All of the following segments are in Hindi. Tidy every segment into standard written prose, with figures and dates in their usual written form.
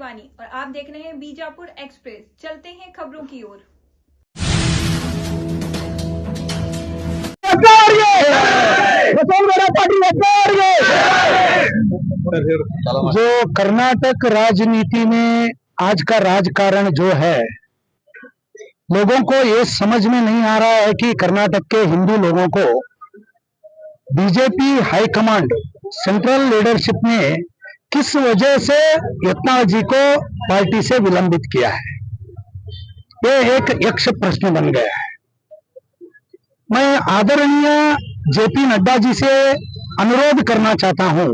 शिवानी और आप देख रहे हैं बीजापुर एक्सप्रेस। चलते हैं खबरों की ओर। जो कर्नाटक राजनीति में आज का राजकारण जो है, लोगों को ये समझ में नहीं आ रहा है कि कर्नाटक के हिंदू लोगों को बीजेपी हाईकमांड सेंट्रल लीडरशिप ने किस वजह से यत्नाल जी को पार्टी से विलंबित किया है। ये एक यक्ष प्रश्न बन गया है। मैं आदरणीय जेपी नड्डा जी से अनुरोध करना चाहता हूं,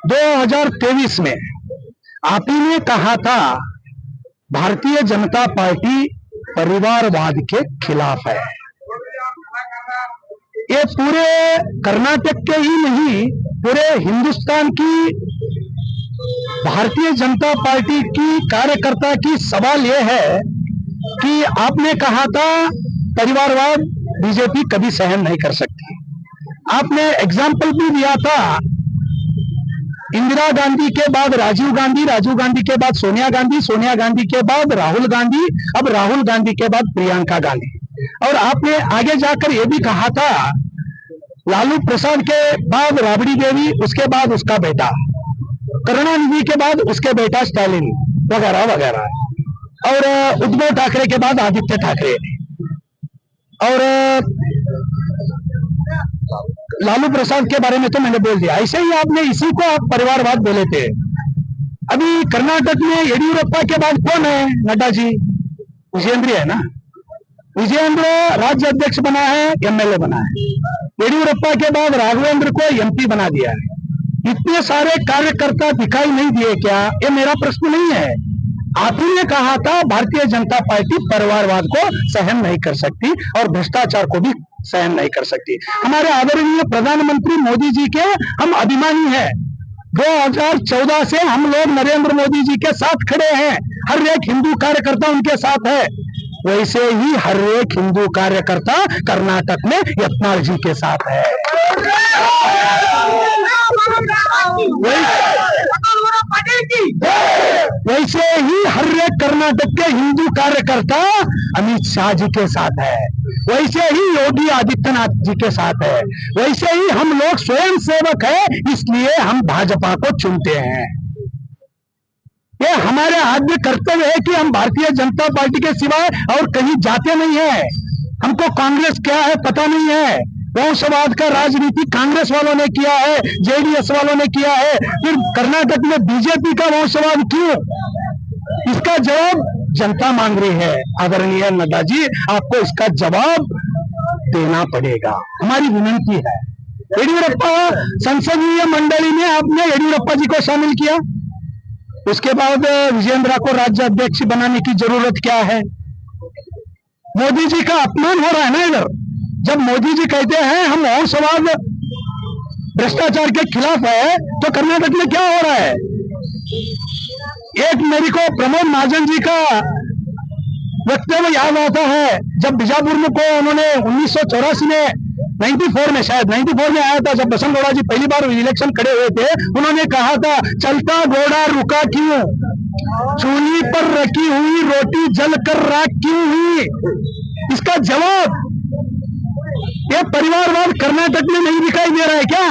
2023 में आप ही ने कहा था भारतीय जनता पार्टी परिवारवाद के खिलाफ है। ये पूरे कर्नाटक के ही नहीं, पूरे हिंदुस्तान की भारतीय जनता पार्टी की कार्यकर्ता की सवाल यह है कि आपने कहा था परिवारवाद बीजेपी कभी सहन नहीं कर सकती। आपने एग्जाम्पल भी दिया था, इंदिरा गांधी के बाद राजीव गांधी, राजीव गांधी के बाद सोनिया गांधी, सोनिया गांधी के बाद राहुल गांधी, अब राहुल गांधी के बाद प्रियंका गांधी। और आपने आगे जाकर यह भी कहा था लालू प्रसाद के बाद राबड़ी देवी, उसके बाद उसका बेटा, करुणानिधि के बाद उसके बेटा स्टालिन वगैरह वगैरह, और उद्धव ठाकरे के बाद आदित्य ठाकरे, और लालू प्रसाद के बारे में तो मैंने बोल दिया। ऐसे ही आपने इसी को आप परिवारवाद बोले थे। अभी कर्नाटक में येडियुरप्पा के बाद कौन है? नड्डा जी, विजयेंद्र है ना। विजयेंद्र राज्य अध्यक्ष बना है, एमएलए बना है। येडियुरप्पा के बाद राघवेंद्र को एमपी बना दिया है। इतने सारे कार्यकर्ता दिखाई नहीं दिए क्या? ये मेरा प्रश्न नहीं है। आप ही ने कहा था भारतीय जनता पार्टी परिवारवाद को सहन नहीं कर सकती और भ्रष्टाचार को भी सहन नहीं कर सकती। हमारे आदरणीय प्रधानमंत्री मोदी जी के हम अभिमानी हैं। 2014 से हम लोग नरेंद्र मोदी जी के साथ खड़े हैं। हर एक हिंदू कार्यकर्ता उनके साथ है। वैसे ही हर एक हिंदू कार्यकर्ता कर्नाटक में यत्नाल जी के साथ है। वैसे ही हर एक कर्नाटक के हिंदू कार्यकर्ता अमित शाह जी के साथ है। वैसे ही योगी आदित्यनाथ जी के साथ है। वैसे ही हम लोग स्वयं सेवक है, इसलिए हम भाजपा को चुनते हैं। ये हमारे आद्य कर्तव्य है कि हम भारतीय जनता पार्टी के सिवाय और कहीं जाते नहीं है। हमको कांग्रेस क्या है पता नहीं है। वंशवाद का राजनीति कांग्रेस वालों ने किया है, जेडीएस वालों ने किया है, फिर कर्नाटक में बीजेपी का वंशवाद क्यों? इसका जवाब जनता मांग रही है। आदरणीय नड्डा जी, आपको इसका जवाब देना पड़ेगा, हमारी विनंती है। येडियुरप्पा संसदीय मंडली में आपने येडियुरप्पा जी को शामिल किया, उसके बाद विजेंद्रा को राज्य अध्यक्ष बनाने की जरूरत क्या है? मोदी जी का अपमान हो रहा है ना इधर। जब मोदी जी कहते हैं हम वंशवाद भ्रष्टाचार के खिलाफ है, तो कर्नाटक में क्या हो रहा है? एक मेरे को प्रमोद महाजन जी का वक्तव्य याद आता है, जब बीजापुर में को उन्होंने 1984 में 94 में शायद 94 में आया था, जब बसंत गौड़ा जी पहली बार इलेक्शन खड़े हुए थे, उन्होंने कहा था चलता घोड़ा रुका क्यों, चूल्ही पर रखी हुई रोटी जल कर राख क्यों हुई? इसका जवाब ये परिवारवाद कर्नाटक में नहीं दिखाई दे रहा है क्या?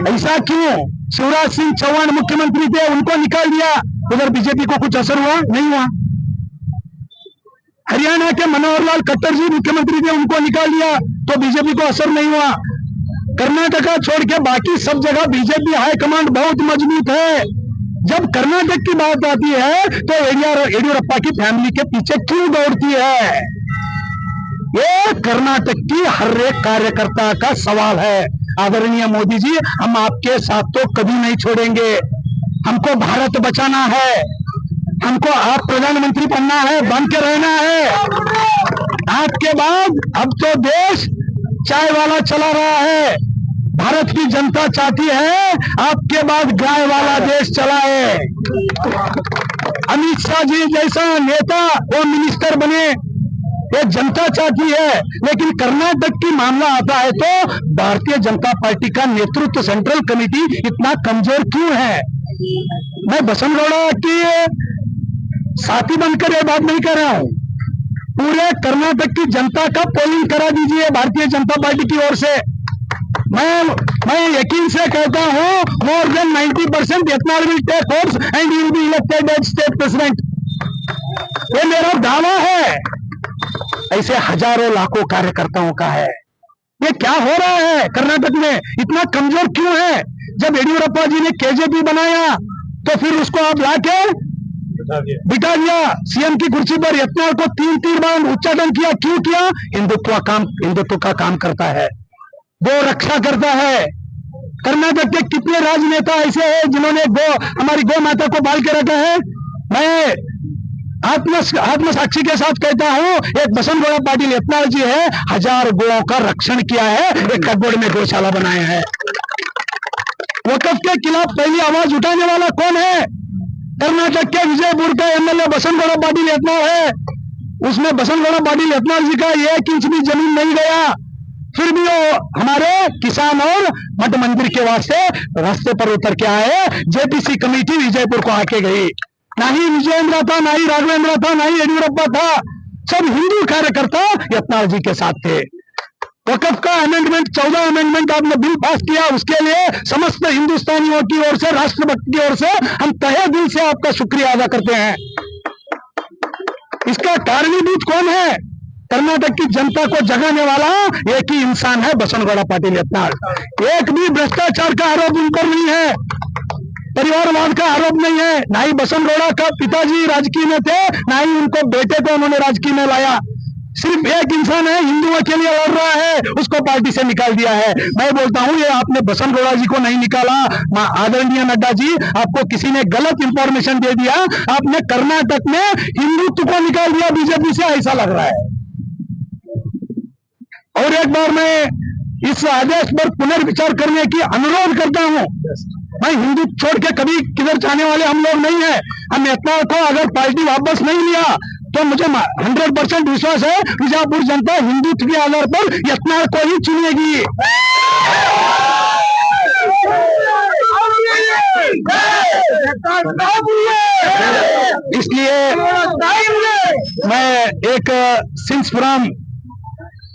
ऐसा क्यों? शिवराज सिंह चौहान मुख्यमंत्री थे, उनको निकाल दिया, उधर बीजेपी को कुछ असर हुआ नहीं हुआ। हरियाणा के मनोहर लाल खट्टर जी मुख्यमंत्री थे, उनको निकाल दिया तो बीजेपी को असर नहीं हुआ। कर्नाटका छोड़ के बाकी सब जगह बीजेपी हाईकमांड बहुत मजबूत है। जब कर्नाटक की बात आती है तो येडियुरप्पा की फैमिली के पीछे क्यों दौड़ती है? ये कर्नाटक की हर एक कार्यकर्ता का सवाल है। आदरणीय मोदी जी, हम आपके साथ तो कभी नहीं छोड़ेंगे। हमको भारत बचाना है, हमको आप प्रधानमंत्री बनना है, बन के रहना है। आपके बाद अब तो देश चाय वाला चला रहा है, भारत की जनता चाहती है आपके बाद गाय वाला देश चलाए। अमित शाह जी जैसा नेता वो मिनिस्टर बने, ये जनता चाहती है। लेकिन कर्नाटक की मामला आता है तो भारतीय जनता पार्टी का नेतृत्व, सेंट्रल कमेटी इतना कमजोर क्यों है? मैं बसनगौड़ा की साथी बनकर ये बात नहीं कर रहा हूं, पूरे कर्नाटक की जनता का पोलिंग करा दीजिए भारतीय जनता पार्टी की ओर से। मैं यकीन से कहता हूं more than 90% Yatnal will take force and will be elected as state president. ये मेरा दावा है। ऐसे हजारों लाखों कार्यकर्ताओं का है। ये क्या हो रहा है कर्नाटक में? इतना कमजोर क्यों है? जब येडियुरप्पा जी ने केजेपी बनाया तो फिर उसको आप लाके बिठा दिया सीएम की कुर्सी पर। यत्नाल को 3 बार उच्चाटन किया। क्यों किया? हिंदुत्व का काम करता है, गो रक्षा करता है। कर्नाटक के कितने राजनेता ऐसे हैं जिन्होंने हमारी गौ माता को पाल के रखा है? मैं आत्मसाक्षी के साथ कहता हूं, एक बसनगौड़ा पाटिल यत्नाल जी है, 1000 गौओं का रक्षण किया है, एक कटबोर्ड में गौशाला बनाया है। वकफ के खिलाफ पहली आवाज उठाने वाला कौन है? कर्नाटक के विजयपुर का एमएलए बसनगौड़ा पाटिल यत्नाल है। उसमें बसनगौड़ा पाटिल यत्नाल जी का 1 इंच भी जमीन नहीं गया, फिर भी वो हमारे किसान और मठ मंदिर के वास्ते रास्ते पर उतर के आए। जेपीसी कमेटी विजयपुर को आके गई। ना ही विजयेंद्र था, ना ही राघवेंद्र था, ना ही येडियुरप्पा था। सब हिंदू कार्यकर्ता यत्नाल जी के साथ थे। वकफ का अमेंडमेंट 14 अमेंडमेंट आपने बिल पास किया, उसके लिए समस्त हिंदुस्तानियों की ओर से, राष्ट्रभक्त की ओर से हम तहे दिल से आपका शुक्रिया अदा करते हैं। इसका कारणीभूत कौन है? कर्नाटक की जनता को जगाने वाला एक ही इंसान है, बसनगौड़ा पाटिल यत्नाल। एक भी भ्रष्टाचार का आरोप उन पर नहीं है, परिवारवाद का आरोप नहीं है। ना ही बसनगौड़ा का पिताजी राजकीय में थे, ना ही उनको बेटे को उन्होंने राजकीय में लाया। सिर्फ एक इंसान है, हिंदुओं के लिए लड़ रहा है, उसको पार्टी से निकाल दिया है। मैं बोलता हूं, ये आपने बसनगौड़ा जी को नहीं निकाला, आदरणीय नड्डा जी, आपको किसी ने गलत इंफॉर्मेशन दे दिया। आपने कर्नाटक में हिंदुत्व को निकाल दिया बीजेपी से, ऐसा लग रहा है। और एक बार मैं इस आदेश पर पुनर्विचार करने की अनुरोध करता हूं। मैं हिंदू छोड़ के कभी किधर जाने वाले हम लोग नहीं है। हम यत्नाल को अगर पार्टी वापस नहीं लिया तो मुझे 100% विश्वास है, बीजापुर जनता हिंदुत्व के आधार पर यत्नाल को ही चुनेगी। इसलिए मैं एक सिंस फ्रॉम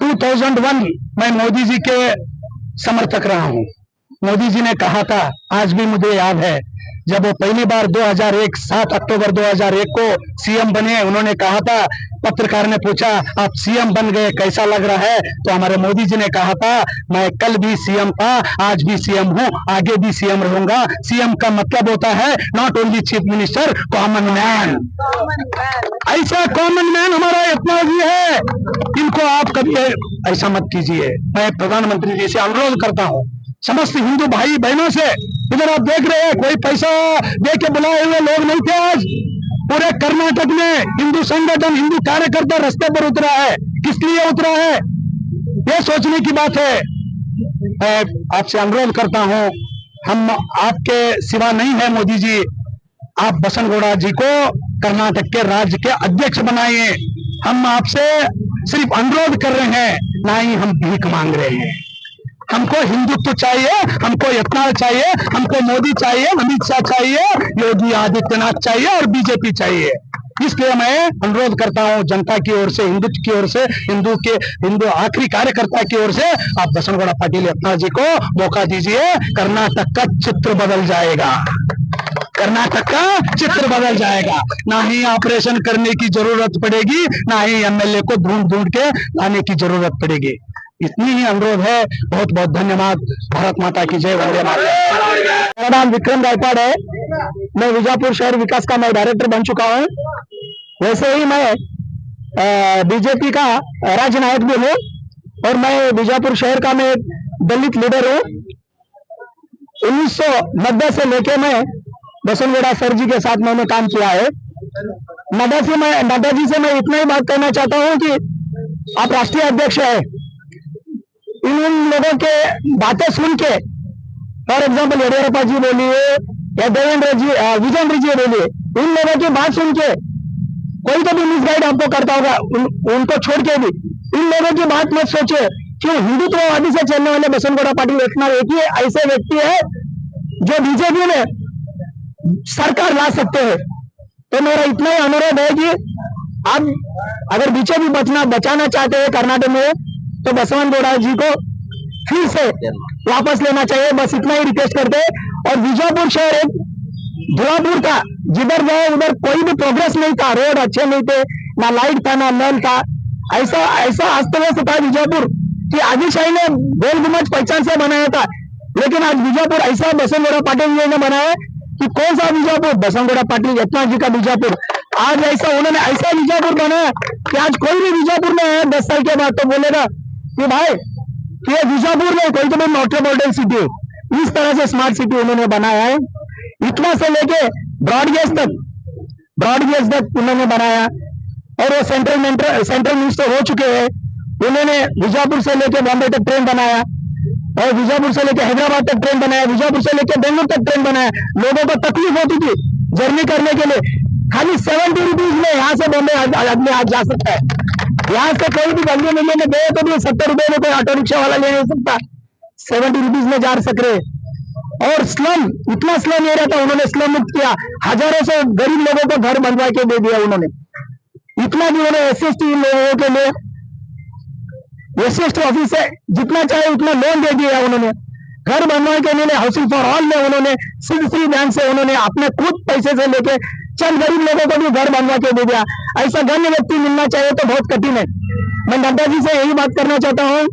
2001 मैं मोदी जी के समर्थक रहा हूं। मोदी जी ने कहा था, आज भी मुझे याद है, जब वो पहली बार 2001 7 अक्टूबर 2001 को सीएम बने, उन्होंने कहा था, पत्रकार ने पूछा आप सीएम बन गए कैसा लग रहा है? तो हमारे मोदी जी ने कहा था, मैं कल भी सीएम था, आज भी सीएम हूं, आगे भी सीएम रहूंगा। सीएम का मतलब होता है not only chief minister, common man. ऐसा कॉमन मैन हमारा यत्नाल जी है, इनको आप कभी ऐसा मत कीजिए। मैं प्रधानमंत्री जी से अनुरोध करता हूं, समस्त हिंदू भाई बहनों से, इधर आप देख रहे हैं कोई पैसा दे के बुलाए हुए लोग नहीं थे। आज पूरे कर्नाटक में हिंदू संगठन, हिंदू कार्यकर्ता रास्ते पर उतरा है। किस लिए उतरा है, ये सोचने की बात है। मैं आपसे अनुरोध करता हूं, हम आपके सिवा नहीं है मोदी जी, आप बसनगौड़ा जी को कर्नाटक के राज्य के अध्यक्ष बनाइए। हम आपसे सिर्फ अनुरोध कर रहे हैं, ना ही हम भीख मांग रहे हैं। हमको हिंदुत्व चाहिए, हमको यत्नाल चाहिए, हमको मोदी चाहिए, अमित शाह चाहिए, योगी आदित्यनाथ चाहिए और बीजेपी चाहिए। इसलिए मैं अनुरोध करता हूं जनता की ओर से, हिंदुत्व की ओर से, हिंदू आखिरी कार्यकर्ता की ओर से, आप बसनगौड़ा पाटिल यत्नाल जी को मौका दीजिए। कर्नाटक का चित्र बदल जाएगा, कर्नाटक का चित्र बदल जाएगा। ना ही ऑपरेशन करने की जरूरत पड़ेगी, ना ही एमएलए को ढूंढ के लाने की जरूरत पड़ेगी। इतनी ही अनुरोध है। बहुत बहुत धन्यवाद। भारत माता की जय, वंदे मातरम। मेरा नाम विक्रम गायकवाड़ है। मैं बीजापुर शहर विकास का मैं डायरेक्टर बन चुका हूँ। वैसे ही मैं बीजेपी का राज्य नायक भी हूँ और मैं बीजापुर शहर का मैं दलित लीडर हूँ। 1990 से लेके मैं बसनगौड़ा सर जी के साथ मैंने काम किया है। नड्डा जी से मैं इतना ही बात कहना चाहता हूँ कि आप राष्ट्रीय अध्यक्ष है, इन लोगों के बातें सुन के, फॉर एग्जाम्पल येडियुरप्पा जी बोलिए या विजेंद्र जी बोलिए, इन लोगों की बात सुन के कोई तो भी मिसगाइड आपको करता होगा, उनको छोड़ के भी इन लोगों की बात मत सोचे। क्यों? हिंदुत्ववादी से चलने वाले बसनगौड़ा पाटिल यत्नाल एक ही ऐसे व्यक्ति है जो बीजेपी में सरकार ला सकते हैं। तो मेरा इतना ही अनुरोध है कि आप अगर बीजेपी बचाना चाहते हैं कर्नाटक में, तो बसवन गौड़ा जी को फिर से वापस लेना चाहिए, बस इतना ही रिक्वेस्ट करते हैं। और बीजापुर शहर एक धुलापुर था, जिधर गए उधर कोई भी प्रोग्रेस नहीं था, रोड अच्छे नहीं थे, ना लाइट था ना नल था, ऐसा अस्त व्यस्त था बीजापुर कि आदिशाही ने गोल गुम्बद पहचान से बनाया था। लेकिन आज बीजापुर ऐसा बसवगौड़ा पाटिल जी ने बनाया कि कौन सा बीजापुर, बसवगौड़ा पाटिल यत्नाथ जी का बीजापुर। आज ऐसा उन्होंने ऐसा बीजापुर बनाया कि आज कोई भी बीजापुर में है 10 साल के बाद तो बोलेगा कि भाई ये बीजापुर में कोई तो मेट्रोपॉलिटन सिटी, इस तरह से स्मार्ट सिटी उन्होंने बनाया है। इतना से लेके ब्रॉडगेज तक उन्होंने बनाया। और वो सेंट्रल मिनिस्टर हो चुके हैं, उन्होंने बीजापुर से लेके बॉम्बे तक ट्रेन बनाया, और बीजापुर से लेके हैदराबाद तक ट्रेन बनाया, बीजापुर से लेके बेंगलुरु तक ट्रेन बनाया। लोगों को तकलीफ होती थी जर्नी करने के लिए, खाली 70 रुपीज में यहाँ से बॉम्बे आदमी आज जा सकता है। यहाँ से कोई भी बंदी मिलने में गए तो भी 70 रुपए में कोई ऑटो रिक्शा वाला ले नहीं सकता, 70 रुपीज में जा सक रहे। और स्लम, इतना स्लम एरिया था, उन्होंने स्लम मुक्त किया, हजारों से गरीब लोगों को घर बनवा के दे दिया उन्होंने। इतना भी उन्होंने SC/ST लोगों के लिए SC/ST ऑफिस से जितना चाहे उतना लोन दे दिया उन्होंने। घर बनवाने के लिए हाउसिंग फॉर ऑल में उन्होंने सिद्धश्री बैंक से उन्होंने अपने खुद पैसे से लेके चंद गरीब लोगों को भी घर बनवा के दे दिया। ऐसा गण्य व्यक्ति मिलना चाहिए तो बहुत कठिन है। मैं नड्डा जी से यही बात करना चाहता हूँ,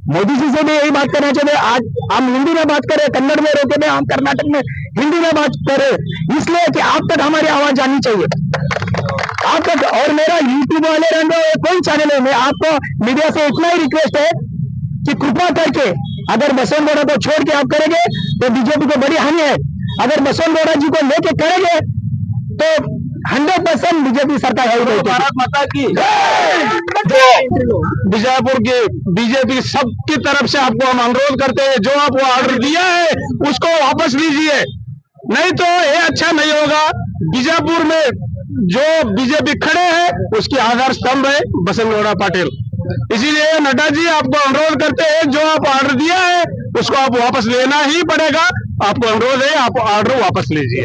मोदी जी से भी यही बात करना चाहते हैं। आज हम हिंदी में बात करें, कन्नड़ में रोके में, हम कर्नाटक में हिंदी में बात करें, इसलिए कि आप तक हमारी आवाज जानी चाहिए, आप तक। और मेरा यूट्यूब वाले रहने कोई चैनल है, मैं आपको मीडिया से इतना ही रिक्वेस्ट है कि कृपा करके अगर बसवगौड़ा को छोड़ के आप करेंगे तो बीजेपी को बड़ी हानि है। अगर बसवगौड़ा जी को लेके करेंगे तो 100% बीजेपी सरकार है। भारत माता की बीजापुर के बीजेपी सबकी तरफ से आपको हम अनुरोध करते हैं, जो आप वो ऑर्डर दिया है उसको वापस लीजिए, नहीं तो ये अच्छा नहीं होगा। बीजापुर में जो बीजेपी खड़े हैं उसकी आधार स्तंभ है बसवगौड़ा पाटिल। इसीलिए नड्डा जी आपको अनुरोध करते हैं, जो आप ऑर्डर दिया है उसको आप वापस लेना ही पड़ेगा। आपको अनुरोध है, आप ऑर्डर वापस लीजिए।